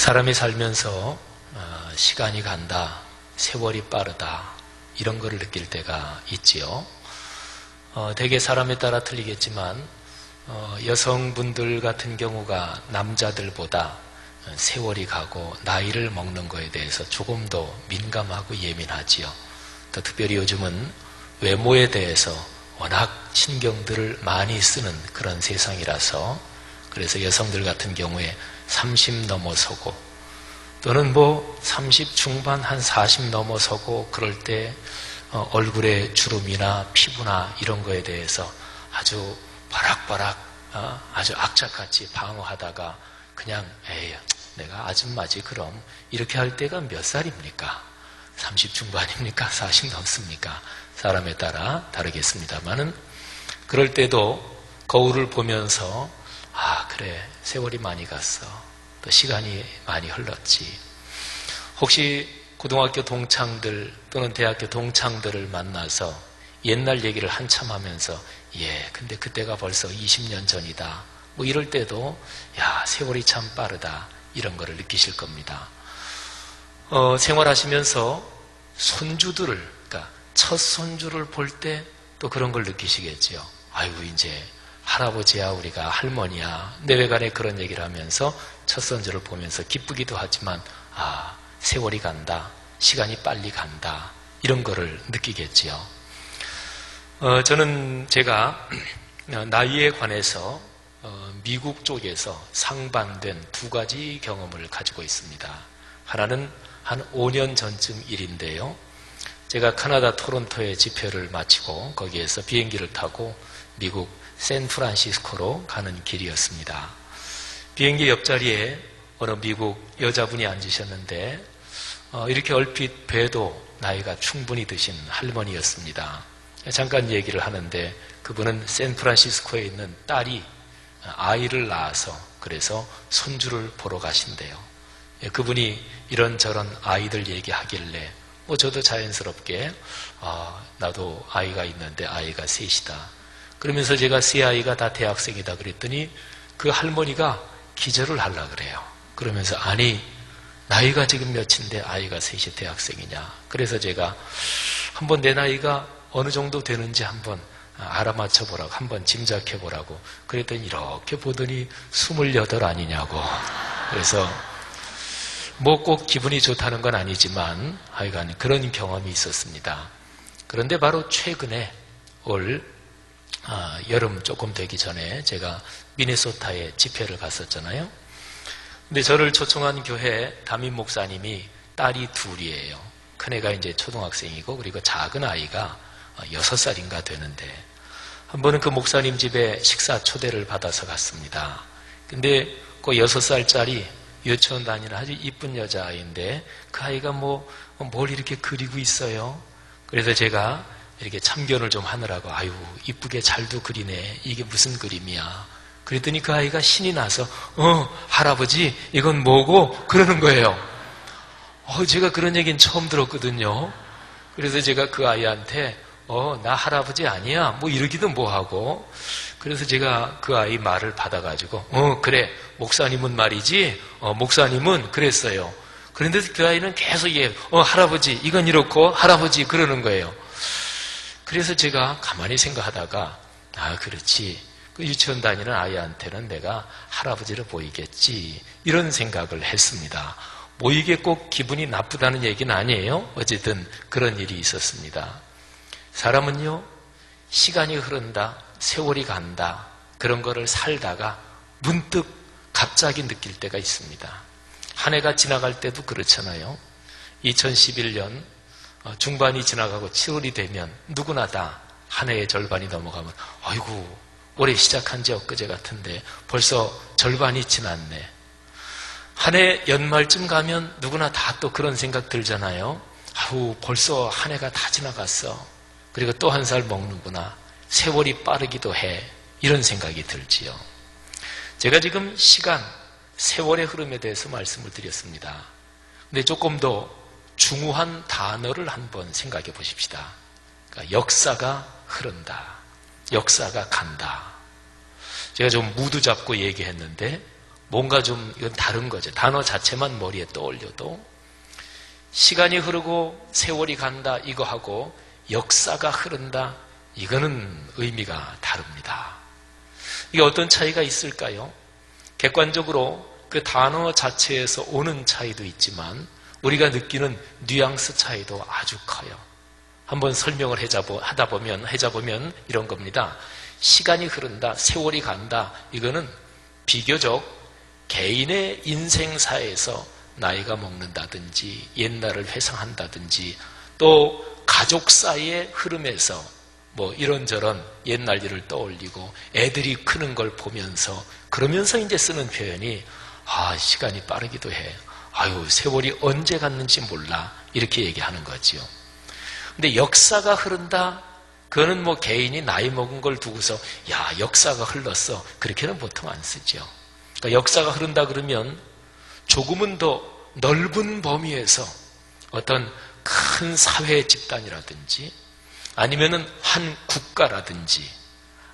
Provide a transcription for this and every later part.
사람이 살면서 시간이 간다, 세월이 빠르다, 이런 거를 느낄 때가 있지요. 대개 사람에 따라 틀리겠지만 여성분들 같은 경우가 남자들보다 세월이 가고 나이를 먹는 거에 대해서 조금 더 민감하고 예민하지요. 또 특별히 요즘은 외모에 대해서 워낙 신경들을 많이 쓰는 그런 세상이라서, 그래서 여성들 같은 경우에 30 넘어서고 또는 30 중반 한 40 넘어서고 그럴 때 얼굴의 주름이나 피부나 이런 거에 대해서 아주 바락바락 아주 악착같이 방어하다가 그냥 에이 내가 아줌마지 그럼 이렇게 할 때가 몇 살입니까? 30 중반입니까? 40 넘습니까? 사람에 따라 다르겠습니다만은 그럴 때도 거울을 보면서 그래 세월이 많이 갔어, 또 시간이 많이 흘렀지. 혹시 고등학교 동창들 또는 대학교 동창들을 만나서 옛날 얘기를 한참 하면서 근데 그때가 벌써 20년 전이다 이럴 때도 세월이 참 빠르다, 이런 거를 느끼실 겁니다. 생활하시면서 손주들을, 그러니까 첫 손주를 볼 때 또 그런 걸 느끼시겠죠. 아이고 이제 할아버지야 우리가 할머니야, 내외간에 그런 얘기를 하면서 첫 손주를 보면서 기쁘기도 하지만 세월이 간다, 시간이 빨리 간다, 이런 거를 느끼겠지요. 저는 제가 나이에 관해서 미국 쪽에서 상반된 두 가지 경험을 가지고 있습니다. 하나는 한 5년 전쯤 일인데요. 제가 카나다 토론토에 집회를 마치고 거기에서 비행기를 타고 미국 샌프란시스코로 가는 길이었습니다. 비행기 옆자리에 어느 미국 여자분이 앉으셨는데 이렇게 얼핏 뵈도 나이가 충분히 드신 할머니였습니다. 잠깐 얘기를 하는데 그분은 샌프란시스코에 있는 딸이 아이를 낳아서 그래서 손주를 보러 가신대요. 그분이 이런저런 아이들 얘기하길래 저도 자연스럽게 나도 아이가 있는데 아이가 셋이다. 그러면서 제가 세 아이가 다 대학생이다 그랬더니 그 할머니가 기절을 하려고 그래요. 그러면서 아니 나이가 지금 몇인데 아이가 셋이 대학생이냐. 그래서 제가 한번 내 나이가 어느 정도 되는지 한번 알아맞혀 보라고, 한번 짐작해 보라고 그랬더니 이렇게 보더니 28 아니냐고. 그래서 꼭 기분이 좋다는 건 아니지만 하여간 그런 경험이 있었습니다. 그런데 바로 최근에 올 여름 조금 되기 전에 제가 미네소타에 집회를 갔었잖아요. 근데 저를 초청한 교회 담임 목사님이 딸이 둘이에요. 큰애가 이제 초등학생이고 그리고 작은 아이가 6살인가 되는데 한 번은 그 목사님 집에 식사 초대를 받아서 갔습니다. 근데 그 6살짜리 유치원 다니는 아주 이쁜 여자아이인데 그 아이가 뭘 이렇게 그리고 있어요. 그래서 제가 이렇게 참견을 좀 하느라고 아유 이쁘게 잘도 그리네, 이게 무슨 그림이야. 그랬더니 그 아이가 신이 나서 할아버지 이건 뭐고 그러는 거예요. 제가 그런 얘기는 처음 들었거든요. 그래서 제가 그 아이한테 나 할아버지 아니야 이러기도 뭐하고, 그래서 제가 그 아이 말을 받아가지고 그래 목사님은 말이지 목사님은 그랬어요. 그런데 그 아이는 계속 할아버지 이건 이렇고 할아버지 그러는 거예요. 그래서 제가 가만히 생각하다가 그렇지, 그 유치원 다니는 아이한테는 내가 할아버지로 보이겠지, 이런 생각을 했습니다. 이게 꼭 기분이 나쁘다는 얘기는 아니에요. 어쨌든 그런 일이 있었습니다. 사람은요 시간이 흐른다, 세월이 간다, 그런 거를 살다가 문득 갑자기 느낄 때가 있습니다. 한 해가 지나갈 때도 그렇잖아요. 2011년 중반이 지나가고 7월이 되면 누구나 다 한 해의 절반이 넘어가면 아이고 올해 시작한 지 엊그제 같은데 벌써 절반이 지났네. 한 해 연말쯤 가면 누구나 다 또 그런 생각 들잖아요. 아우 벌써 한 해가 다 지나갔어. 그리고 또 한 살 먹는구나. 세월이 빠르기도 해. 이런 생각이 들지요. 제가 지금 시간, 세월의 흐름에 대해서 말씀을 드렸습니다. 근데 조금 더 중후한 단어를 한번 생각해 보십시다. 그러니까 역사가 흐른다, 역사가 간다. 제가 좀 무드 잡고 얘기했는데 뭔가 좀 이건 다른 거죠. 단어 자체만 머리에 떠올려도 시간이 흐르고 세월이 간다 이거하고 역사가 흐른다 이거는 의미가 다릅니다. 이게 어떤 차이가 있을까요? 객관적으로 그 단어 자체에서 오는 차이도 있지만 우리가 느끼는 뉘앙스 차이도 아주 커요. 한번 설명을 하다 보면 이런 겁니다. 시간이 흐른다, 세월이 간다 이거는 비교적 개인의 인생사에서 나이가 먹는다든지 옛날을 회상한다든지 또 가족 사이의 흐름에서 뭐 이런저런 옛날 일을 떠올리고 애들이 크는 걸 보면서 그러면서 이제 쓰는 표현이 시간이 빠르기도 해. 세월이 언제 갔는지 몰라. 이렇게 얘기하는 거지요. 근데 역사가 흐른다? 그거는 뭐 개인이 나이 먹은 걸 두고서 역사가 흘렀어. 그렇게는 보통 안 쓰죠. 그러니까 역사가 흐른다 그러면 조금은 더 넓은 범위에서 어떤 큰 사회 집단이라든지 아니면은 한 국가라든지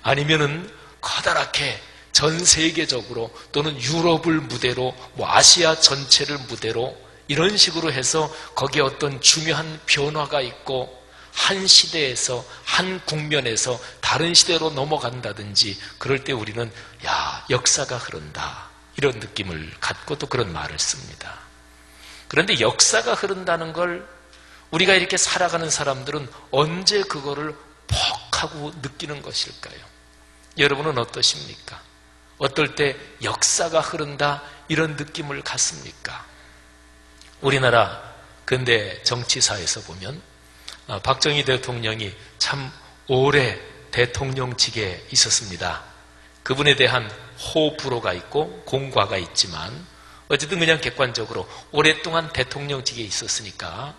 아니면은 커다랗게 전 세계적으로 또는 유럽을 무대로 아시아 전체를 무대로 이런 식으로 해서 거기에 어떤 중요한 변화가 있고 한 시대에서 한 국면에서 다른 시대로 넘어간다든지 그럴 때 우리는 역사가 흐른다 이런 느낌을 갖고 또 그런 말을 씁니다. 그런데 역사가 흐른다는 걸 우리가 이렇게 살아가는 사람들은 언제 그거를 퍽 하고 느끼는 것일까요? 여러분은 어떠십니까? 어떨 때 역사가 흐른다 이런 느낌을 갖습니까? 우리나라 근대 정치사에서 보면 박정희 대통령이 참 오래 대통령직에 있었습니다. 그분에 대한 호불호가 있고 공과가 있지만 어쨌든 그냥 객관적으로 오랫동안 대통령직에 있었으니까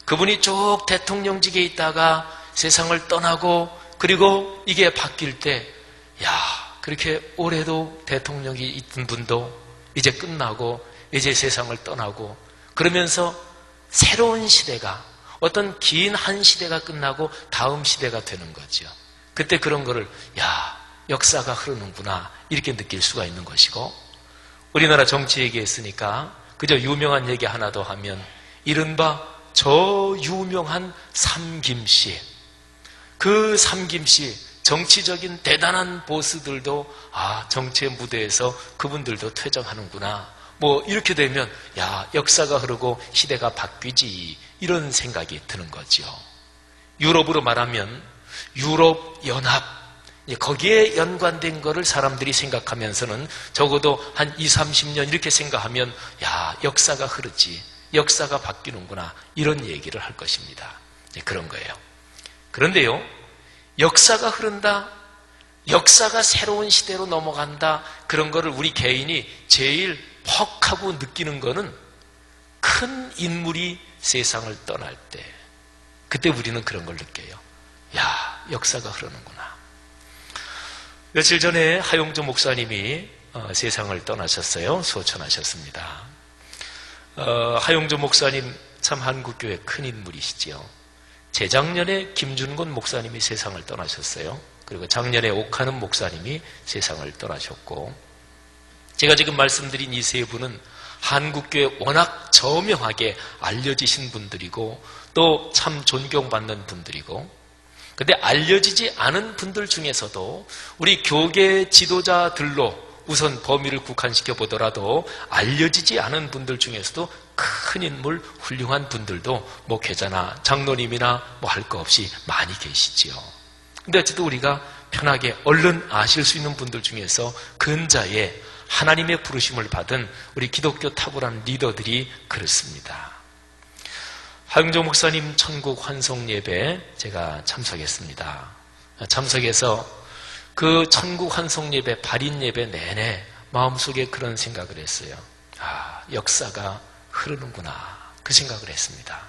그분이 쭉 대통령직에 있다가 세상을 떠나고 그리고 이게 바뀔 때 그렇게 오래도 대통령이 있던 분도 이제 끝나고 이제 세상을 떠나고 그러면서 새로운 시대가 어떤 긴 한 시대가 끝나고 다음 시대가 되는 거죠. 그때 그런 거를 역사가 흐르는구나 이렇게 느낄 수가 있는 것이고 우리나라 정치 얘기했으니까 그저 유명한 얘기 하나 더 하면 이른바 저 유명한 삼김씨 그 삼김씨 정치적인 대단한 보스들도 정치의 무대에서 그분들도 퇴장하는구나 뭐 이렇게 되면 역사가 흐르고 시대가 바뀌지 이런 생각이 드는 거죠. 유럽으로 말하면 유럽연합 거기에 연관된 거를 사람들이 생각하면서는 적어도 한 20, 30년 이렇게 생각하면 역사가 흐르지 역사가 바뀌는구나 이런 얘기를 할 것입니다. 그런 거예요. 그런데요 역사가 흐른다 역사가 새로운 시대로 넘어간다 그런 거를 우리 개인이 제일 퍽 하고 느끼는 거는 큰 인물이 세상을 떠날 때 그때 우리는 그런 걸 느껴요. 역사가 흐르는구나. 며칠 전에 하용조 목사님이 세상을 떠나셨어요. 소천하셨습니다. 하용조 목사님 참 한국교회 큰 인물이시지요. 재작년에 김준곤 목사님이 세상을 떠나셨어요. 그리고 작년에 옥하는 목사님이 세상을 떠나셨고 제가 지금 말씀드린 이 세 분은 한국교회 워낙 저명하게 알려지신 분들이고 또 참 존경받는 분들이고 근데 알려지지 않은 분들 중에서도 우리 교계 지도자들로 우선 범위를 국한시켜 보더라도 알려지지 않은 분들 중에서도 큰 인물, 훌륭한 분들도 목회자나 장로님이나 할 거 없이 많이 계시지요. 근데 어쨌든 우리가 편하게 얼른 아실 수 있는 분들 중에서 근자에 하나님의 부르심을 받은 우리 기독교 탁월한 리더들이 그렇습니다. 하용조 목사님 천국 환송 예배 제가 참석했습니다. 참석해서 그 천국 환송 예배, 발인 예배 내내 마음속에 그런 생각을 했어요. 역사가 흐르는구나. 그 생각을 했습니다.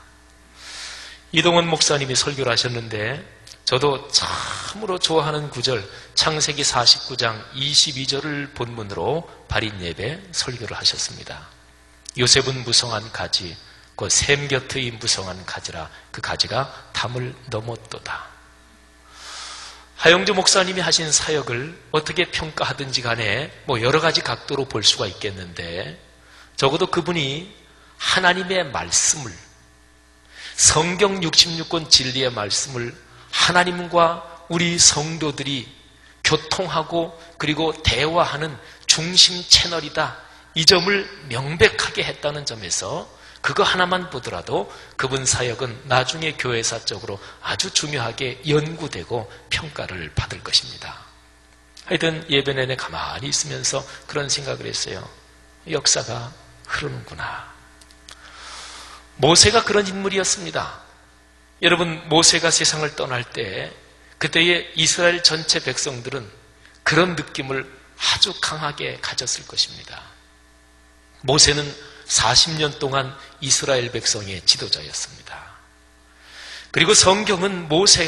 이동원 목사님이 설교를 하셨는데 저도 참으로 좋아하는 구절 창세기 49장 22절을 본문으로 발인 예배 설교를 하셨습니다. 요셉은 무성한 가지 그 샘 곁의 무성한 가지라 그 가지가 담을 넘었도다. 하영조 목사님이 하신 사역을 어떻게 평가하든지 간에 여러 가지 각도로 볼 수가 있겠는데, 적어도 그분이 하나님의 말씀을, 성경 66권 진리의 말씀을 하나님과 우리 성도들이 교통하고 그리고 대화하는 중심 채널이다, 이 점을 명백하게 했다는 점에서 그거 하나만 보더라도 그분 사역은 나중에 교회사적으로 아주 중요하게 연구되고 평가를 받을 것입니다. 하여튼 예배 내내 가만히 있으면서 그런 생각을 했어요. 역사가 흐르는구나. 모세가 그런 인물이었습니다. 여러분, 모세가 세상을 떠날 때 그때의 이스라엘 전체 백성들은 그런 느낌을 아주 강하게 가졌을 것입니다. 모세는 40년 동안 이스라엘 백성의 지도자였습니다. 그리고 성경은 모세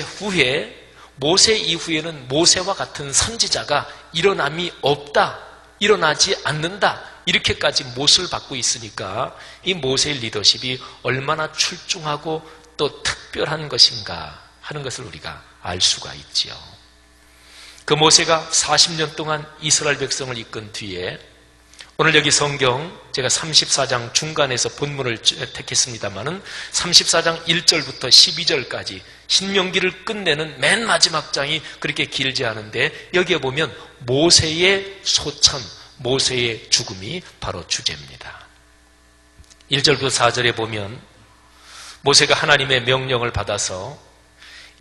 이후에는 모세와 같은 선지자가 일어남이 없다, 일어나지 않는다, 이렇게까지 못을 받고 있으니까 이 모세의 리더십이 얼마나 출중하고 또 특별한 것인가 하는 것을 우리가 알 수가 있지요. 그 모세가 40년 동안 이스라엘 백성을 이끈 뒤에 오늘 여기 성경 제가 34장 중간에서 본문을 택했습니다마는 34장 1절부터 12절까지 신명기를 끝내는 맨 마지막 장이 그렇게 길지 않은데 여기에 보면 모세의 소천, 모세의 죽음이 바로 주제입니다. 1절부터 4절에 보면 모세가 하나님의 명령을 받아서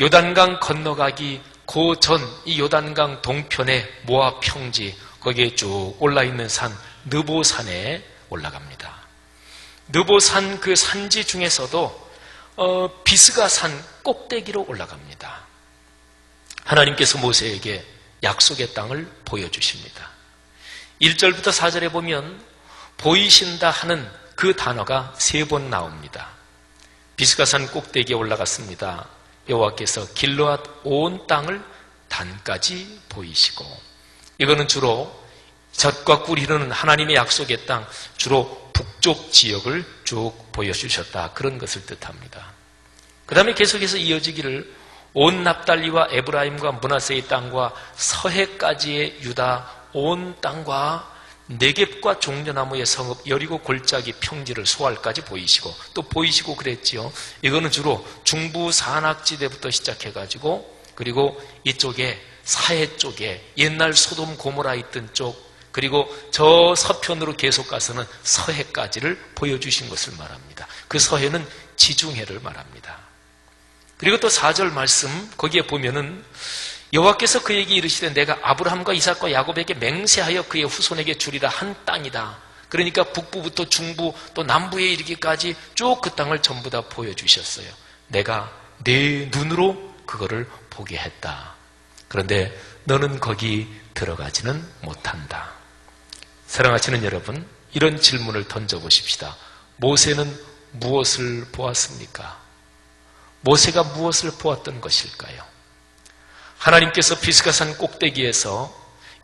요단강 건너가기 그 전 이 요단강 동편의 모압 평지 거기에 쭉 올라있는 산 느보산에 올라갑니다. 느보산 그 산지 중에서도 비스가산 꼭대기로 올라갑니다. 하나님께서 모세에게 약속의 땅을 보여주십니다. 1절부터 4절에 보면 보이신다 하는 그 단어가 3번 나옵니다. 비스가산 꼭대기에 올라갔습니다. 여호와께서 길르앗 온 땅을 단까지 보이시고, 이거는 주로 젖과 꿀이 흐르는 하나님의 약속의 땅, 주로 북쪽 지역을 쭉 보여주셨다, 그런 것을 뜻합니다. 그 다음에 계속해서 이어지기를 온 납달리와 에브라임과 므낫세의 땅과 서해까지의 유다 온 땅과 네겝과 종려나무의 성읍 여리고 골짜기 평지를 소알까지 보이시고, 또 보이시고 그랬지요. 이거는 주로 중부 산악지대부터 시작해가지고 그리고 이쪽에 사해 쪽에 옛날 소돔 고모라 있던 쪽, 그리고 저 서편으로 계속 가서는 서해까지를 보여주신 것을 말합니다. 그 서해는 지중해를 말합니다. 그리고 또 4절 말씀 거기에 보면은 여호와께서 그에게 이르시되 내가 아브라함과 이삭과 야곱에게 맹세하여 그의 후손에게 주리라 한 땅이다. 그러니까 북부부터 중부 또 남부에 이르기까지 쭉 그 땅을 전부 다 보여주셨어요. 내가 내 눈으로 그거를 보게 했다. 그런데 너는 거기 들어가지는 못한다. 사랑하시는 여러분, 이런 질문을 던져보십시다. 모세는 무엇을 보았습니까? 모세가 무엇을 보았던 것일까요? 하나님께서 비스가산 꼭대기에서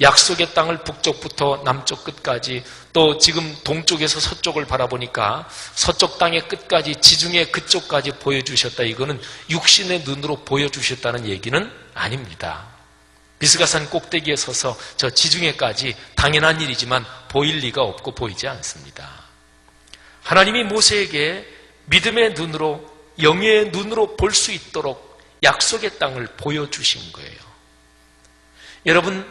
약속의 땅을 북쪽부터 남쪽 끝까지, 또 지금 동쪽에서 서쪽을 바라보니까 서쪽 땅의 끝까지, 지중해 그쪽까지 보여주셨다. 이거는 육신의 눈으로 보여주셨다는 얘기는 아닙니다. 비스가산 꼭대기에 서서 저 지중해까지 당연한 일이지만 보일 리가 없고 보이지 않습니다. 하나님이 모세에게 믿음의 눈으로, 영의 눈으로 볼 수 있도록 약속의 땅을 보여주신 거예요. 여러분,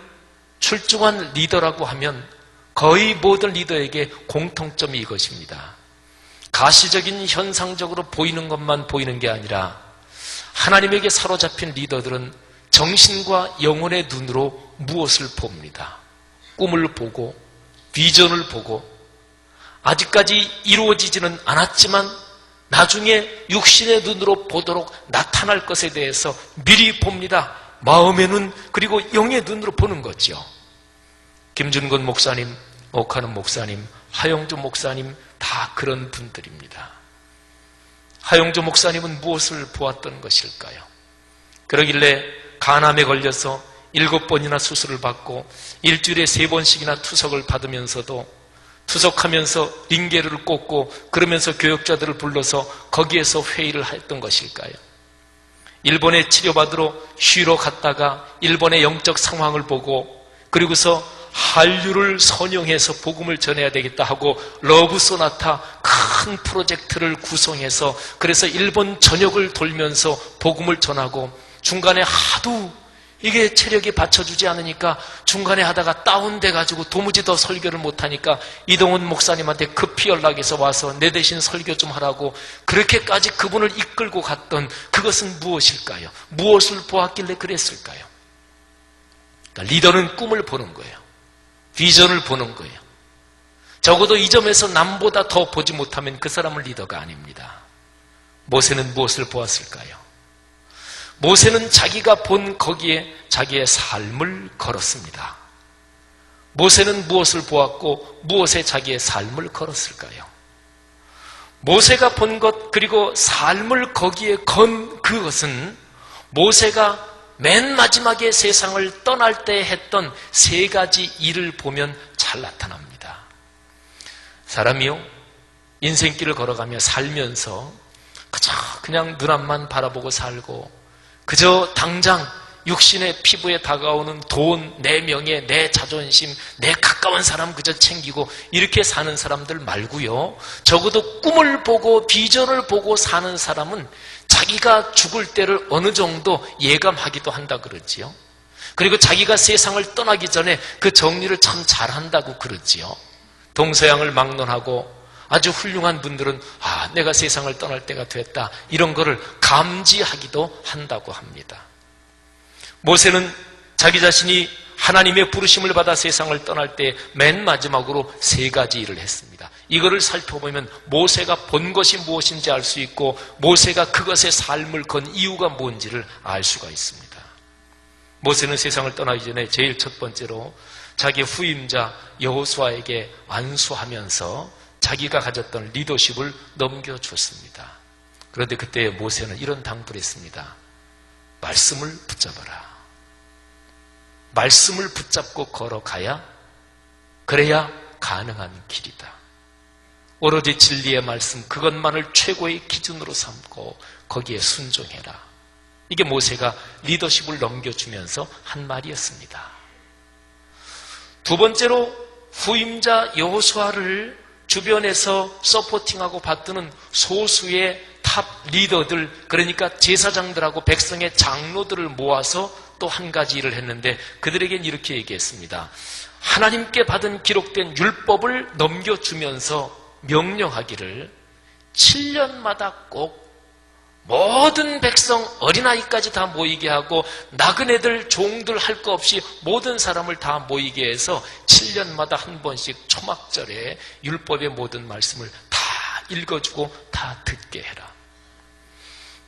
출중한 리더라고 하면 거의 모든 리더에게 공통점이 이것입니다. 가시적인 현상적으로 보이는 것만 보이는 게 아니라 하나님에게 사로잡힌 리더들은 정신과 영혼의 눈으로 무엇을 봅니다. 꿈을 보고 비전을 보고 아직까지 이루어지지는 않았지만 나중에 육신의 눈으로 보도록 나타날 것에 대해서 미리 봅니다. 마음의 눈 그리고 영의 눈으로 보는 거죠. 김준건 목사님, 옥하는 목사님, 하영조 목사님 다 그런 분들입니다. 하영조 목사님은 무엇을 보았던 것일까요? 그러길래 간암에 걸려서 7번이나 수술을 받고 일주일에 3번씩이나 투석을 받으면서도 투석하면서 링게를 꽂고 그러면서 교역자들을 불러서 거기에서 회의를 했던 것일까요? 일본에 치료받으러 쉬러 갔다가 일본의 영적 상황을 보고 그리고서 한류를 선용해서 복음을 전해야 되겠다 하고 러브 소나타 큰 프로젝트를 구성해서 그래서 일본 전역을 돌면서 복음을 전하고 중간에 하도 이게 체력이 받쳐주지 않으니까 중간에 하다가 다운돼 가지고 도무지 더 설교를 못하니까 이동훈 목사님한테 급히 연락해서 와서 내 대신 설교 좀 하라고 그렇게까지 그분을 이끌고 갔던 그것은 무엇일까요? 무엇을 보았길래 그랬을까요? 그러니까 리더는 꿈을 보는 거예요. 비전을 보는 거예요. 적어도 이 점에서 남보다 더 보지 못하면 그 사람은 리더가 아닙니다. 모세는 무엇을 보았을까요? 모세는 자기가 본 거기에 자기의 삶을 걸었습니다. 모세는 무엇을 보았고 무엇에 자기의 삶을 걸었을까요? 모세가 본 것 그리고 삶을 거기에 건 그것은 모세가 맨 마지막에 세상을 떠날 때 했던 세 가지 일을 보면 잘 나타납니다. 사람이요, 인생길을 걸어가며 살면서 그냥 눈 앞만 바라보고 살고 그저 당장 육신의 피부에 다가오는 돈, 내 명예, 내 자존심, 내 가까운 사람 그저 챙기고 이렇게 사는 사람들 말고요. 적어도 꿈을 보고 비전을 보고 사는 사람은 자기가 죽을 때를 어느 정도 예감하기도 한다 그러지요. 그리고 자기가 세상을 떠나기 전에 그 정리를 참 잘한다고 그러지요. 동서양을 막론하고 아주 훌륭한 분들은 내가 세상을 떠날 때가 됐다 이런 거를 감지하기도 한다고 합니다. 모세는 자기 자신이 하나님의 부르심을 받아 세상을 떠날 때 맨 마지막으로 세 가지 일을 했습니다. 이거를 살펴보면 모세가 본 것이 무엇인지 알 수 있고 모세가 그것의 삶을 건 이유가 뭔지를 알 수가 있습니다. 모세는 세상을 떠나기 전에 제일 첫 번째로 자기 후임자 여호수아에게 안수하면서 자기가 가졌던 리더십을 넘겨줬습니다. 그런데 그때 모세는 이런 당부를 했습니다. 말씀을 붙잡아라. 말씀을 붙잡고 걸어가야 그래야 가능한 길이다. 오로지 진리의 말씀 그것만을 최고의 기준으로 삼고 거기에 순종해라. 이게 모세가 리더십을 넘겨주면서 한 말이었습니다. 두 번째로 후임자 여호수아를 주변에서 서포팅하고 받드는 소수의 탑 리더들, 그러니까 제사장들하고 백성의 장로들을 모아서 또 한 가지 일을 했는데 그들에겐 이렇게 얘기했습니다. 하나님께 받은 기록된 율법을 넘겨주면서 명령하기를 7년마다 꼭 모든 백성 어린아이까지 다 모이게 하고 나그네들 종들 할 거 없이 모든 사람을 다 모이게 해서 7년마다 한 번씩 초막절에 율법의 모든 말씀을 다 읽어주고 다 듣게 해라.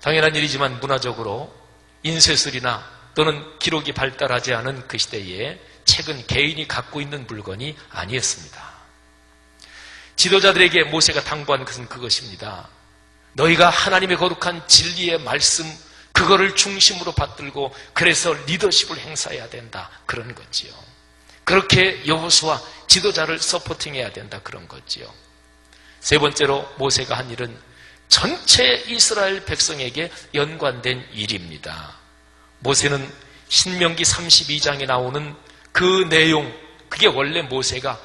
당연한 일이지만 문화적으로 인쇄술이나 또는 기록이 발달하지 않은 그 시대에 책은 개인이 갖고 있는 물건이 아니었습니다. 지도자들에게 모세가 당부한 것은 그것입니다. 너희가 하나님의 거룩한 진리의 말씀 그거를 중심으로 받들고 그래서 리더십을 행사해야 된다 그런 거지요. 그렇게 여호수아 지도자를 서포팅해야 된다 그런 거지요. 세 번째로 모세가 한 일은 전체 이스라엘 백성에게 연관된 일입니다. 모세는 신명기 32장에 나오는 그 내용, 그게 원래 모세가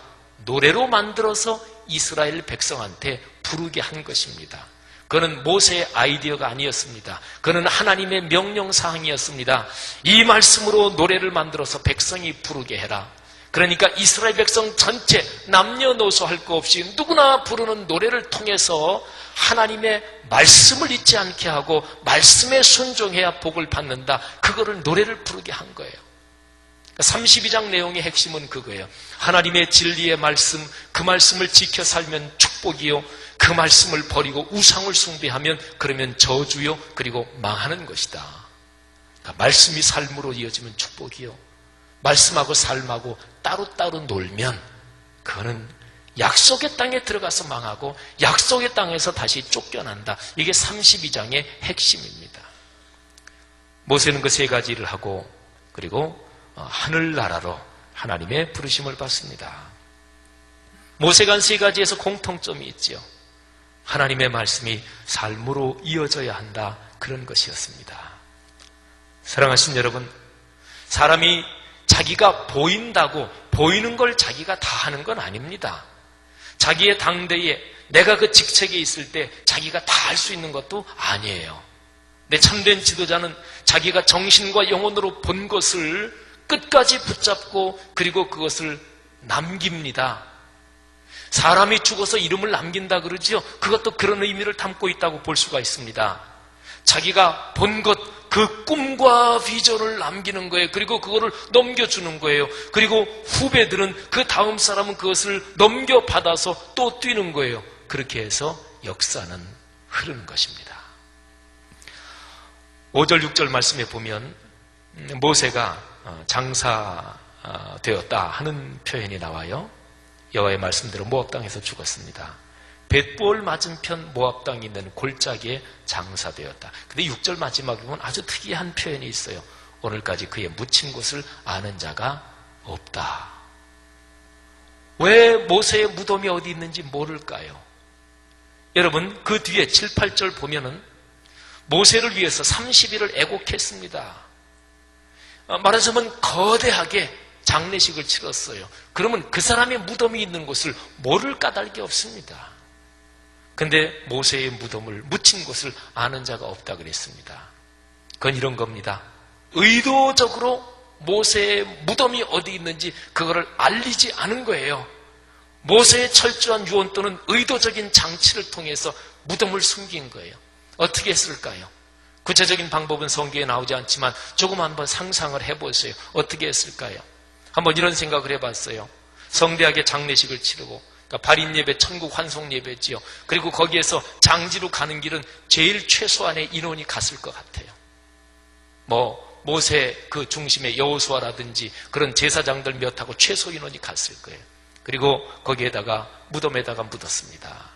노래로 만들어서 이스라엘 백성한테 부르게 한 것입니다. 그는 모세의 아이디어가 아니었습니다. 그는 하나님의 명령사항이었습니다. 이 말씀으로 노래를 만들어서 백성이 부르게 해라. 그러니까 이스라엘 백성 전체 남녀노소 할 거 없이 누구나 부르는 노래를 통해서 하나님의 말씀을 잊지 않게 하고 말씀에 순종해야 복을 받는다. 그거를 노래를 부르게 한 거예요. 32장 내용의 핵심은 그거예요. 하나님의 진리의 말씀, 그 말씀을 지켜 살면 축복이요. 그 말씀을 버리고 우상을 숭배하면 그러면 저주요. 그리고 망하는 것이다. 그러니까 말씀이 삶으로 이어지면 축복이요. 말씀하고 삶하고 따로따로 놀면 그거는 약속의 땅에 들어가서 망하고 약속의 땅에서 다시 쫓겨난다. 이게 32장의 핵심입니다. 모세는 그 세 가지를 하고 그리고 하늘나라로 하나님의 부르심을 받습니다. 모세가 한 세 가지에서 공통점이 있지요. 하나님의 말씀이 삶으로 이어져야 한다. 그런 것이었습니다. 사랑하신 여러분, 사람이 자기가 보인다고 보이는 걸 자기가 다 하는 건 아닙니다. 자기의 당대에 내가 그 직책에 있을 때 자기가 다 할 수 있는 것도 아니에요. 내 참된 지도자는 자기가 정신과 영혼으로 본 것을 끝까지 붙잡고 그리고 그것을 남깁니다. 사람이 죽어서 이름을 남긴다 그러지요. 그것도 그런 의미를 담고 있다고 볼 수가 있습니다. 자기가 본 것, 그 꿈과 비전을 남기는 거예요. 그리고 그거를 넘겨주는 거예요. 그리고 후배들은 그 다음 사람은 그것을 넘겨받아서 또 뛰는 거예요. 그렇게 해서 역사는 흐르는 것입니다. 5절, 6절 말씀에 보면 모세가 장사되었다 하는 표현이 나와요. 여호와의 말씀대로 모압 땅에서 죽었습니다. 벳볼 맞은편 모압 땅에 있는 골짜기에 장사되었다. 근데 6절 마지막에 보면 아주 특이한 표현이 있어요. 오늘까지 그의 묻힌 곳을 아는 자가 없다. 왜 모세의 무덤이 어디 있는지 모를까요? 여러분, 그 뒤에 7, 8절 보면은 모세를 위해서 30일을 애곡했습니다. 말하자면 거대하게 장례식을 치렀어요. 그러면 그 사람의 무덤이 있는 곳을 모를 까닭이 없습니다. 근데 모세의 무덤을 묻힌 곳을 아는 자가 없다 그랬습니다. 그건 이런 겁니다. 의도적으로 모세의 무덤이 어디 있는지 그거를 알리지 않은 거예요. 모세의 철저한 유언 또는 의도적인 장치를 통해서 무덤을 숨긴 거예요. 어떻게 했을까요? 구체적인 방법은 성경에 나오지 않지만 조금 한번 상상을 해보세요. 어떻게 했을까요? 한번 이런 생각을 해봤어요. 성대하게 장례식을 치르고, 그러니까 발인 예배, 천국 환송 예배지요. 그리고 거기에서 장지로 가는 길은 제일 최소한의 인원이 갔을 것 같아요. 모세 그 중심의 여호수아라든지 그런 제사장들 몇하고 최소 인원이 갔을 거예요. 그리고 거기에다가 무덤에다가 묻었습니다.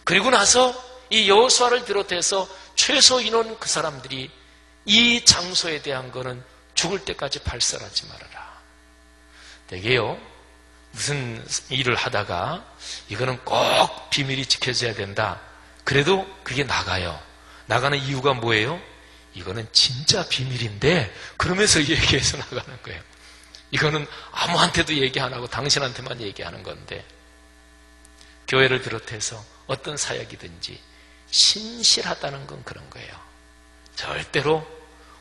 그리고 나서 이 여호수아를 비롯해서 최소 인원 그 사람들이 이 장소에 대한 거는 죽을 때까지 발설하지 말아라. 되게요, 무슨 일을 하다가 이거는 꼭 비밀이 지켜져야 된다. 그래도 그게 나가요. 나가는 이유가 뭐예요? 이거는 진짜 비밀인데 그러면서 얘기해서 나가는 거예요. 이거는 아무한테도 얘기 안 하고 당신한테만 얘기하는 건데, 교회를 비롯해서 어떤 사역이든지 신실하다는 건 그런 거예요. 절대로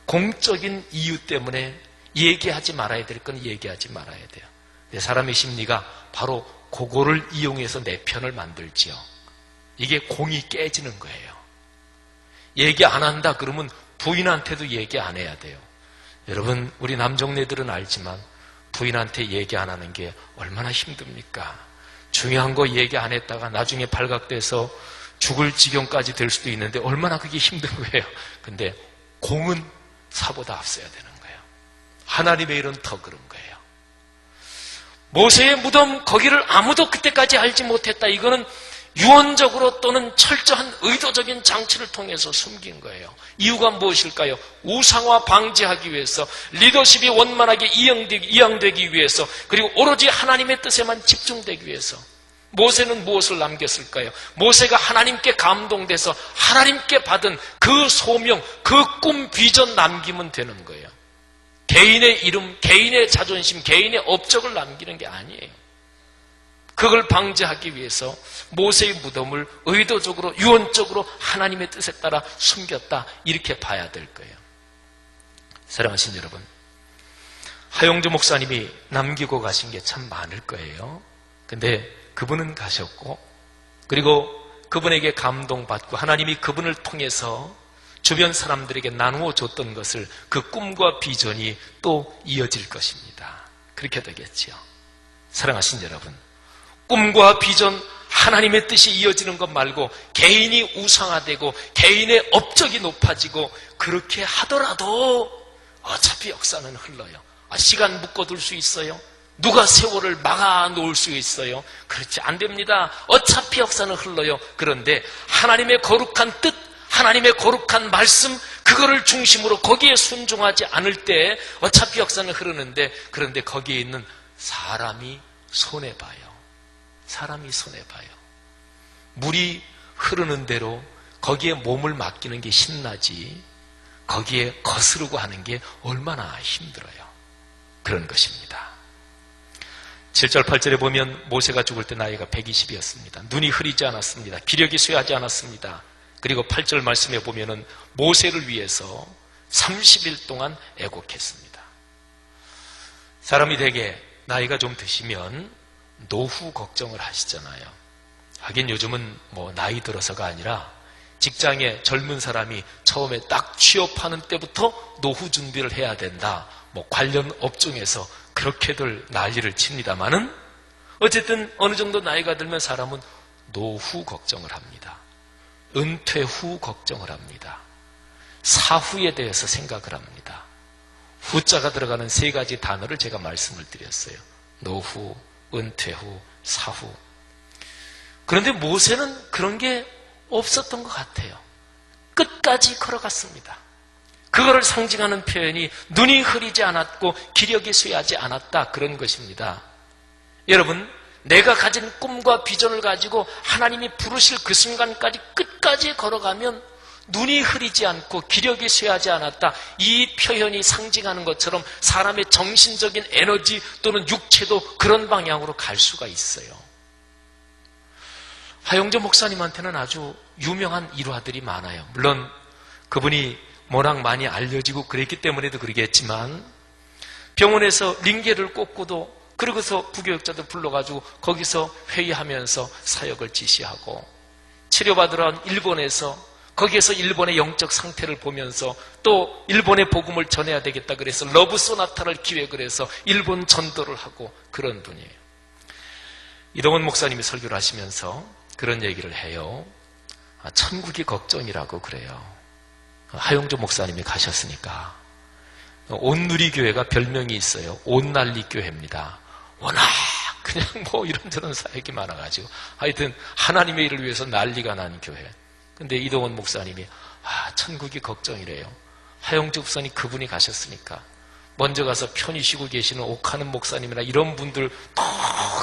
공적인 이유 때문에 얘기하지 말아야 될 건 얘기하지 말아야 돼요. 내 사람의 심리가 바로 그거를 이용해서 내 편을 만들지요. 이게 공이 깨지는 거예요. 얘기 안 한다 그러면 부인한테도 얘기 안 해야 돼요. 여러분, 우리 남정네들은 알지만 부인한테 얘기 안 하는 게 얼마나 힘듭니까? 중요한 거 얘기 안 했다가 나중에 발각돼서 죽을 지경까지 될 수도 있는데 얼마나 그게 힘든 거예요. 근데 공은 사보다 앞서야 되는 거예요. 하나님의 일은 더 그런 거예요. 모세의 무덤 거기를 아무도 그때까지 알지 못했다. 이거는 유언적으로 또는 철저한 의도적인 장치를 통해서 숨긴 거예요. 이유가 무엇일까요? 우상화 방지하기 위해서, 리더십이 원만하게 이양되기 위해서, 그리고 오로지 하나님의 뜻에만 집중되기 위해서. 모세는 무엇을 남겼을까요? 모세가 하나님께 감동돼서 하나님께 받은 그 소명, 그 꿈, 비전 남기면 되는 거예요. 개인의 이름, 개인의 자존심, 개인의 업적을 남기는 게 아니에요. 그걸 방지하기 위해서 모세의 무덤을 의도적으로, 유언적으로 하나님의 뜻에 따라 숨겼다, 이렇게 봐야 될 거예요. 사랑하신 여러분, 하용조 목사님이 남기고 가신 게 참 많을 거예요. 근데 그분은 가셨고, 그리고 그분에게 감동받고 하나님이 그분을 통해서 주변 사람들에게 나누어 줬던 것을, 그 꿈과 비전이 또 이어질 것입니다. 그렇게 되겠지요. 사랑하신 여러분, 꿈과 비전, 하나님의 뜻이 이어지는 것 말고 개인이 우상화되고 개인의 업적이 높아지고 그렇게 하더라도 어차피 역사는 흘러요. 시간 묶어둘 수 있어요? 누가 세월을 막아놓을 수 있어요? 그렇지 안 됩니다. 어차피 역사는 흘러요. 그런데 하나님의 거룩한 뜻, 하나님의 거룩한 말씀, 그거를 중심으로 거기에 순종하지 않을 때 어차피 역사는 흐르는데, 그런데 거기에 있는 사람이 손해봐요. 사람이 손해봐요. 물이 흐르는 대로 거기에 몸을 맡기는 게 신나지, 거기에 거스르고 하는 게 얼마나 힘들어요. 그런 것입니다. 7절 8절에 보면 모세가 죽을 때 나이가 120이었습니다. 눈이 흐리지 않았습니다. 기력이 쇠하지 않았습니다. 그리고 8절 말씀에 보면은 모세를 위해서 30일 동안 애곡했습니다. 사람이 되게 나이가 좀 드시면 노후 걱정을 하시잖아요. 하긴 요즘은 나이 들어서가 아니라 직장에 젊은 사람이 처음에 딱 취업하는 때부터 노후 준비를 해야 된다. 관련 업종에서 그렇게들 난리를 칩니다마는 어쨌든 어느 정도 나이가 들면 사람은 노후 걱정을 합니다. 은퇴 후 걱정을 합니다. 사후에 대해서 생각을 합니다. 후자가 들어가는 3가지 단어를 제가 말씀을 드렸어요. 노후, 은퇴 후, 사후. 그런데 모세는 그런 게 없었던 것 같아요. 끝까지 걸어갔습니다. 그거를 상징하는 표현이 눈이 흐리지 않았고 기력이 쇠하지 않았다, 그런 것입니다. 여러분, 내가 가진 꿈과 비전을 가지고 하나님이 부르실 그 순간까지 끝까지 걸어가면 눈이 흐리지 않고 기력이 쇠하지 않았다, 이 표현이 상징하는 것처럼 사람의 정신적인 에너지 또는 육체도 그런 방향으로 갈 수가 있어요. 하용조 목사님한테는 아주 유명한 일화들이 많아요. 물론 그분이 워낙 많이 알려지고 그랬기 때문에도 그러겠지만, 병원에서 링게를 꽂고도 그러고서 부교육자들 불러가지고 거기서 회의하면서 사역을 지시하고, 치료받으러 온 일본에서 거기에서 일본의 영적 상태를 보면서 또 일본의 복음을 전해야 되겠다 그래서 러브 소나타를 기획을 해서 일본 전도를 하고 그런 분이에요. 이동원 목사님이 설교를 하시면서 그런 얘기를 해요. 천국이 걱정이라고 그래요. 하용조 목사님이 가셨으니까. 온누리교회가 별명이 있어요. 온난리교회입니다. 워낙 그냥 이런저런 사역이 많아가지고 하여튼 하나님의 일을 위해서 난리가 난 교회. 근데 이동원 목사님이 천국이 걱정이래요. 하용조 목사님 그분이 가셨으니까 먼저 가서 편히 쉬고 계시는 옥하는 목사님이나 이런 분들 또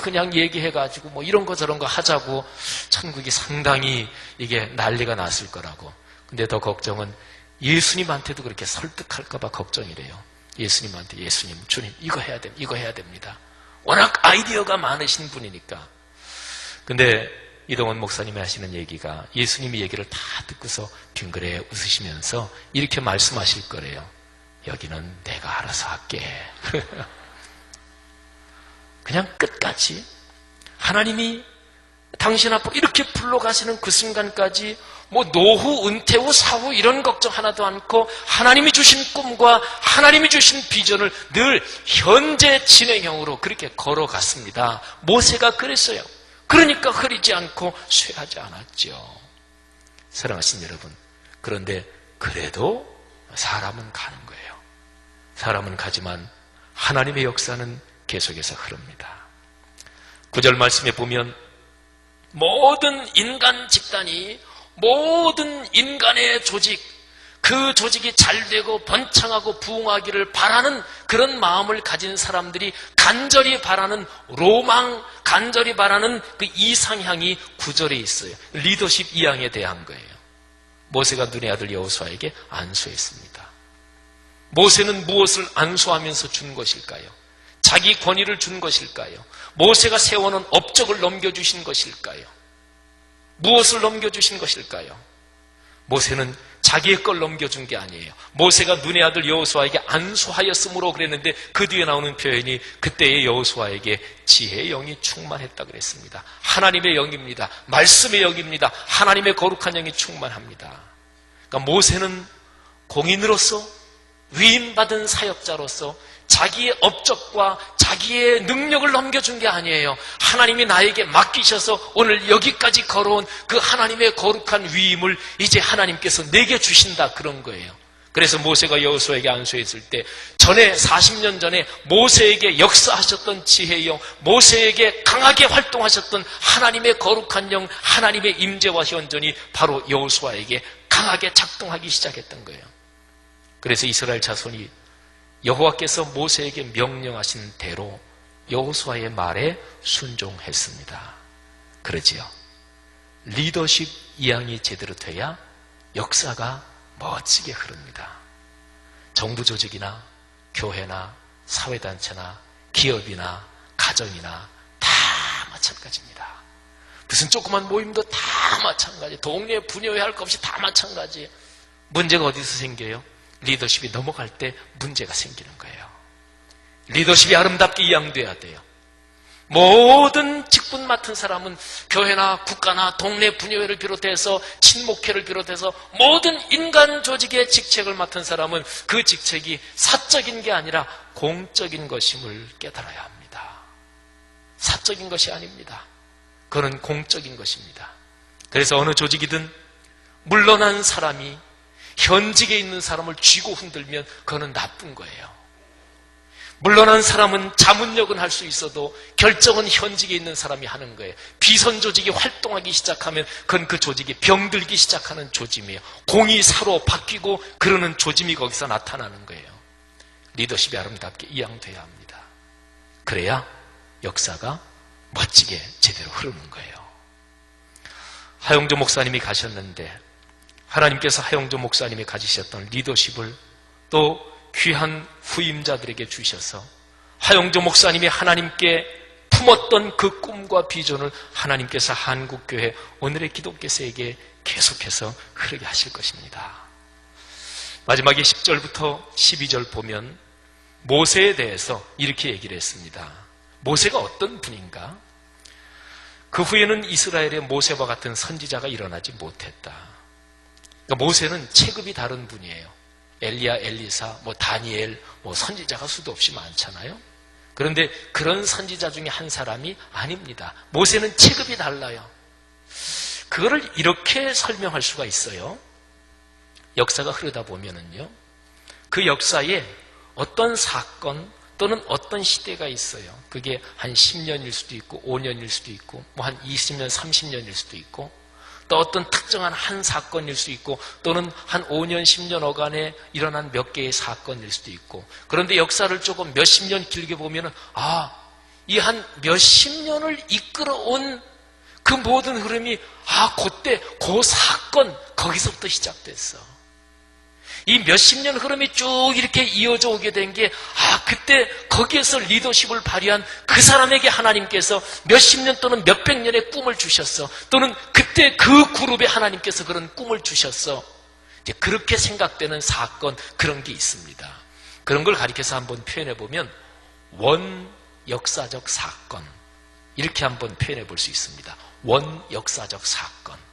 그냥 얘기해가지고 이런 거 저런 거 하자고 천국이 상당히 이게 난리가 났을 거라고. 근데 더 걱정은 예수님한테도 그렇게 설득할까봐 걱정이래요. 예수님한테, 예수님, 주님, 이거 해야 됩니다. 워낙 아이디어가 많으신 분이니까. 근데 이동원 목사님이 하시는 얘기가, 예수님이 얘기를 다 듣고서 빙그레 웃으시면서 이렇게 말씀하실 거래요. 여기는 내가 알아서 할게. 그냥 끝까지 하나님이 당신 앞으로 이렇게 불러가시는 그 순간까지 노후, 은퇴 후, 사후 이런 걱정 하나도 않고 하나님이 주신 꿈과 하나님이 주신 비전을 늘 현재 진행형으로 그렇게 걸어갔습니다. 모세가 그랬어요. 그러니까 흐리지 않고 쇠하지 않았죠. 사랑하신 여러분, 그런데 그래도 사람은 가는 거예요. 사람은 가지만 하나님의 역사는 계속해서 흐릅니다. 9절 말씀에 보면 모든 인간 집단이, 모든 인간의 조직, 그 조직이 잘되고 번창하고 부흥하기를 바라는 그런 마음을 가진 사람들이 간절히 바라는 로망, 간절히 바라는 그 이상향이 9절에 있어요. 리더십 이양에 대한 거예요. 모세가 눈의 아들 여호수아에게 안수했습니다. 모세는 무엇을 안수하면서 준 것일까요? 자기 권위를 준 것일까요? 모세가 세워놓은 업적을 넘겨주신 것일까요? 무엇을 넘겨주신 것일까요? 모세는 자기의 걸 넘겨준 게 아니에요. 모세가 눈의 아들 여호수아에게 안수하였으므로 그랬는데 그 뒤에 나오는 표현이 그때의 여호수아에게 지혜의 영이 충만했다 그랬습니다. 하나님의 영입니다. 말씀의 영입니다. 하나님의 거룩한 영이 충만합니다. 그러니까 모세는 공인으로서 위임받은 사역자로서 자기의 업적과 자기의 능력을 넘겨준 게 아니에요. 하나님이 나에게 맡기셔서 오늘 여기까지 걸어온 그 하나님의 거룩한 위임을 이제 하나님께서 내게 주신다, 그런 거예요. 그래서 모세가 여호수아에게 안수했을 때 전에 40년 전에 모세에게 역사하셨던 지혜의 영, 모세에게 강하게 활동하셨던 하나님의 거룩한 영, 하나님의 임재와 현존이 바로 여호수아에게 강하게 작동하기 시작했던 거예요. 그래서 이스라엘 자손이 여호와께서 모세에게 명령하신 대로 여호수아의 말에 순종했습니다. 그러지요. 리더십 이양이 제대로 돼야 역사가 멋지게 흐릅니다. 정부 조직이나 교회나 사회단체나 기업이나 가정이나 다 마찬가지입니다. 무슨 조그만 모임도 다 마찬가지. 동네 분야에 할 것 없이 다 마찬가지. 문제가 어디서 생겨요? 리더십이 넘어갈 때 문제가 생기는 거예요. 리더십이 아름답게 이양돼야 돼요. 모든 직분 맡은 사람은 교회나 국가나 동네 분야회를 비롯해서 친목회를 비롯해서 모든 인간 조직의 직책을 맡은 사람은 그 직책이 사적인 게 아니라 공적인 것임을 깨달아야 합니다. 사적인 것이 아닙니다. 그건 공적인 것입니다. 그래서 어느 조직이든 물러난 사람이 현직에 있는 사람을 쥐고 흔들면 그거는 나쁜 거예요. 물러난 사람은 자문력은 할 수 있어도 결정은 현직에 있는 사람이 하는 거예요. 비선 조직이 활동하기 시작하면 그건 그 조직이 병들기 시작하는 조짐이에요. 공이 사로 바뀌고 그러는 조짐이 거기서 나타나는 거예요. 리더십이 아름답게 이양돼야 합니다. 그래야 역사가 멋지게 제대로 흐르는 거예요. 하용조 목사님이 가셨는데 하나님께서 하용조 목사님이 가지셨던 리더십을 또 귀한 후임자들에게 주셔서 하용조 목사님이 하나님께 품었던 그 꿈과 비전을 하나님께서 한국교회 오늘의 기독교세에게 계속해서 흐르게 하실 것입니다. 마지막에 10절부터 12절 보면 모세에 대해서 이렇게 얘기를 했습니다. 모세가 어떤 분인가? 그 후에는 이스라엘에 모세와 같은 선지자가 일어나지 못했다. 그러니까 모세는 체급이 다른 분이에요. 엘리야, 엘리사, 다니엘, 선지자가 수도 없이 많잖아요. 그런데 그런 선지자 중에 한 사람이 아닙니다. 모세는 체급이 달라요. 그거를 이렇게 설명할 수가 있어요. 역사가 흐르다 보면은요, 그 역사에 어떤 사건 또는 어떤 시대가 있어요. 그게 한 10년일 수도 있고 5년일 수도 있고 한 20년, 30년일 수도 있고 또 어떤 특정한 한 사건일 수 있고 또는 한 5년, 10년 어간에 일어난 몇 개의 사건일 수도 있고 그런데 역사를 조금 몇십 년 길게 보면은 이 한 몇십 년을 이끌어온 그 모든 흐름이 그때 그 사건 거기서부터 시작됐어. 이 몇십 년 흐름이 쭉 이렇게 이어져 오게 된 게 그때 거기에서 리더십을 발휘한 그 사람에게 하나님께서 몇십 년 또는 몇백 년의 꿈을 주셨어. 또는 그때 그 그룹에 하나님께서 그런 꿈을 주셨어. 이제 그렇게 생각되는 사건 그런 게 있습니다. 그런 걸 가리켜서 한번 표현해 보면 원 역사적 사건 이렇게 한번 표현해 볼 수 있습니다. 원 역사적 사건.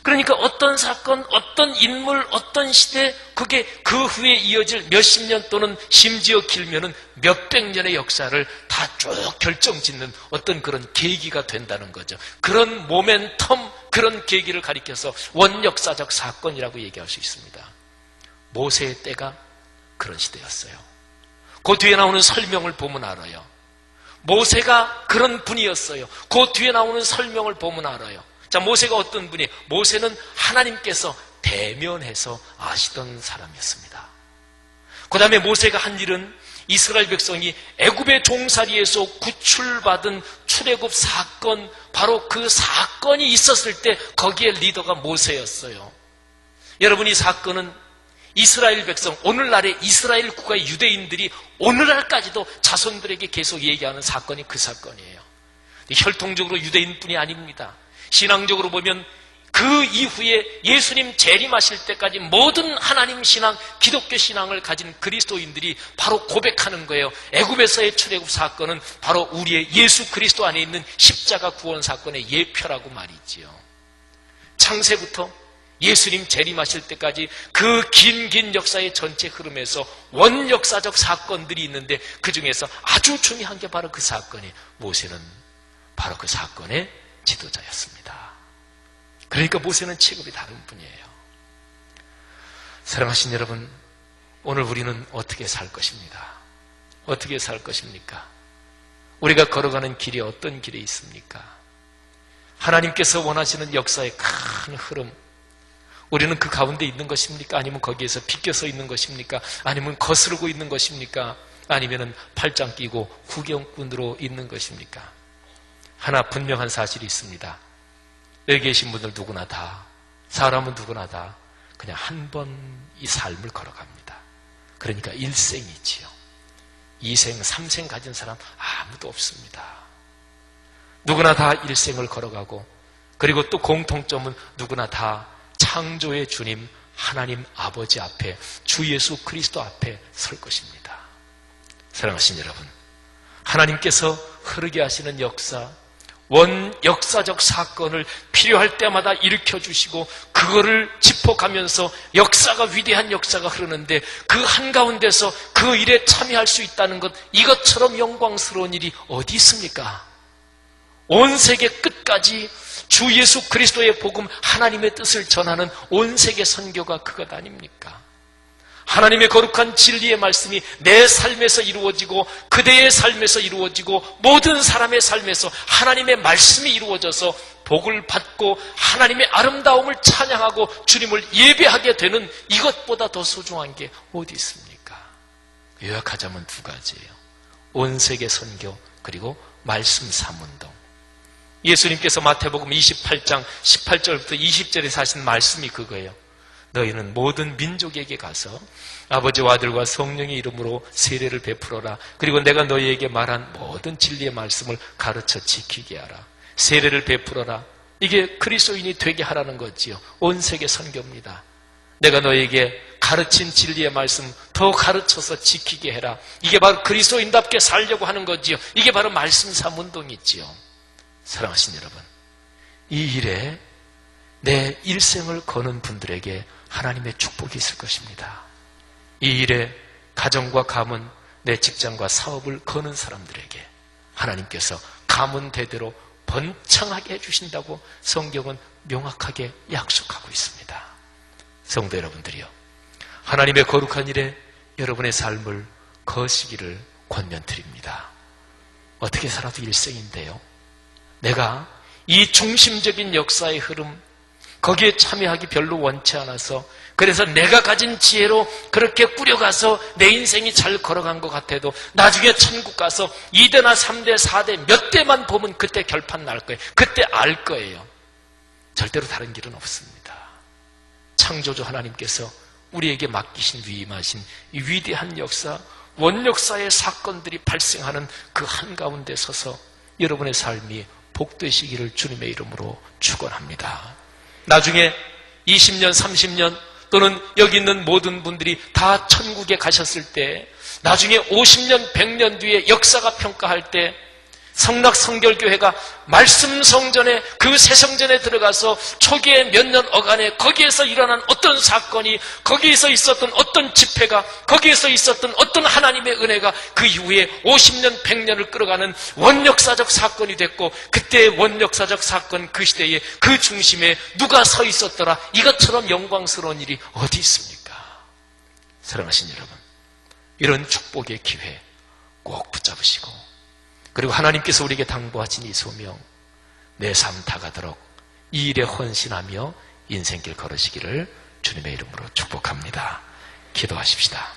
그러니까 어떤 사건, 어떤 인물, 어떤 시대, 그게 그 후에 이어질 몇십 년 또는 심지어 길면은 몇백 년의 역사를 다 쭉 결정짓는 어떤 그런 계기가 된다는 거죠. 그런 모멘텀, 그런 계기를 가리켜서 원역사적 사건이라고 얘기할 수 있습니다. 모세의 때가 그런 시대였어요. 그 뒤에 나오는 설명을 보면 알아요. 모세가 그런 분이었어요. 그 뒤에 나오는 설명을 보면 알아요. 자, 모세가 어떤 분이에요? 모세는 하나님께서 대면해서 아시던 사람이었습니다. 그 다음에 모세가 한 일은 이스라엘 백성이 애굽의 종살이에서 구출받은 출애굽 사건, 바로 그 사건이 있었을 때 거기에 리더가 모세였어요. 여러분, 이 사건은 이스라엘 백성, 오늘날의 이스라엘 국가의 유대인들이 오늘날까지도 자손들에게 계속 얘기하는 사건이 그 사건이에요. 혈통적으로 유대인뿐이 아닙니다. 신앙적으로 보면 그 이후에 예수님 재림하실 때까지 모든 하나님 신앙, 기독교 신앙을 가진 그리스도인들이 바로 고백하는 거예요. 애굽에서의 출애굽 사건은 바로 우리의 예수 그리스도 안에 있는 십자가 구원 사건의 예표라고 말이지요. 창세부터 예수님 재림하실 때까지 그 긴 역사의 전체 흐름에서 원역사적 사건들이 있는데 그 중에서 아주 중요한 게 바로 그 사건이에요. 모세는 바로 그 사건의 지도자였습니다. 그러니까 모세는 체급이 다른 분이에요. 사랑하신 여러분, 오늘 우리는 어떻게 살 것입니다? 어떻게 살 것입니까? 우리가 걸어가는 길이 어떤 길에 있습니까? 하나님께서 원하시는 역사의 큰 흐름, 우리는 그 가운데 있는 것입니까? 아니면 거기에서 비껴서 있는 것입니까? 아니면 거스르고 있는 것입니까? 아니면 팔짱 끼고 구경꾼으로 있는 것입니까? 하나 분명한 사실이 있습니다. 여기 계신 분들 누구나 다, 사람은 누구나 다 그냥 한 번 이 삶을 걸어갑니다. 그러니까 일생이지요. 2생, 3생 가진 사람 아무도 없습니다. 누구나 다 일생을 걸어가고, 그리고 또 공통점은 누구나 다 창조의 주님 하나님 아버지 앞에, 주 예수 그리스도 앞에 설 것입니다. 사랑하신 여러분, 하나님께서 흐르게 하시는 역사, 역사적 사건을 필요할 때마다 일으켜주시고 그거를 짚어가면서 역사가, 위대한 역사가 흐르는데 그 한가운데서 그 일에 참여할 수 있다는 것, 이것처럼 영광스러운 일이 어디 있습니까? 온 세계 끝까지 주 예수 그리스도의 복음, 하나님의 뜻을 전하는 온 세계 선교가 그것 아닙니까? 하나님의 거룩한 진리의 말씀이 내 삶에서 이루어지고 그대의 삶에서 이루어지고 모든 사람의 삶에서 하나님의 말씀이 이루어져서 복을 받고 하나님의 아름다움을 찬양하고 주님을 예배하게 되는 이것보다 더 소중한 게 어디 있습니까? 요약하자면 두 가지예요. 온 세계 선교, 그리고 말씀 삼운동. 예수님께서 마태복음 28장 18절부터 20절에서 하신 말씀이 그거예요. 너희는 모든 민족에게 가서 아버지와 아들과 성령의 이름으로 세례를 베풀어라. 그리고 내가 너희에게 말한 모든 진리의 말씀을 가르쳐 지키게 하라. 세례를 베풀어라. 이게 그리스도인이 되게 하라는 거지요. 온 세계 선교입니다. 내가 너희에게 가르친 진리의 말씀 더 가르쳐서 지키게 해라. 이게 바로 그리스도인답게 살려고 하는 거지요. 이게 바로 말씀 삼운동이지요. 사랑하신 여러분, 이 일에 내 일생을 거는 분들에게 하나님의 축복이 있을 것입니다. 이 일에 가정과 가문, 내 직장과 사업을 거는 사람들에게 하나님께서 가문 대대로 번창하게 해주신다고 성경은 명확하게 약속하고 있습니다. 성도 여러분들이요, 하나님의 거룩한 일에 여러분의 삶을 거시기를 권면드립니다. 어떻게 살아도 일생인데요, 내가 이 중심적인 역사의 흐름, 거기에 참여하기 별로 원치 않아서, 그래서 내가 가진 지혜로 그렇게 꾸려가서 내 인생이 잘 걸어간 것 같아도 나중에 천국 가서 2대나 3대, 4대 몇 대만 보면 그때 결판 날 거예요. 그때 알 거예요. 절대로 다른 길은 없습니다. 창조주 하나님께서 우리에게 맡기신, 위임하신 이 위대한 역사, 원역사의 사건들이 발생하는 그 한가운데 서서 여러분의 삶이 복되시기를 주님의 이름으로 축원합니다. 나중에 20년, 30년 또는 여기 있는 모든 분들이 다 천국에 가셨을 때, 나중에 50년, 100년 뒤에 역사가 평가할 때 성락성결교회가 말씀 성전에, 그 새 성전에 들어가서 초기에 몇 년 어간에 거기에서 일어난 어떤 사건이, 거기에서 있었던 어떤 집회가, 거기에서 있었던 어떤 하나님의 은혜가 그 이후에 50년, 100년을 끌어가는 원역사적 사건이 됐고, 그때의 원역사적 사건, 그 시대에 그 중심에 누가 서 있었더라, 이것처럼 영광스러운 일이 어디 있습니까? 사랑하신 여러분, 이런 축복의 기회 꼭 붙잡으시고, 그리고 하나님께서 우리에게 당부하신 이 소명, 내 삶 다가도록 이 일에 헌신하며 인생길 걸으시기를 주님의 이름으로 축복합니다. 기도하십시다.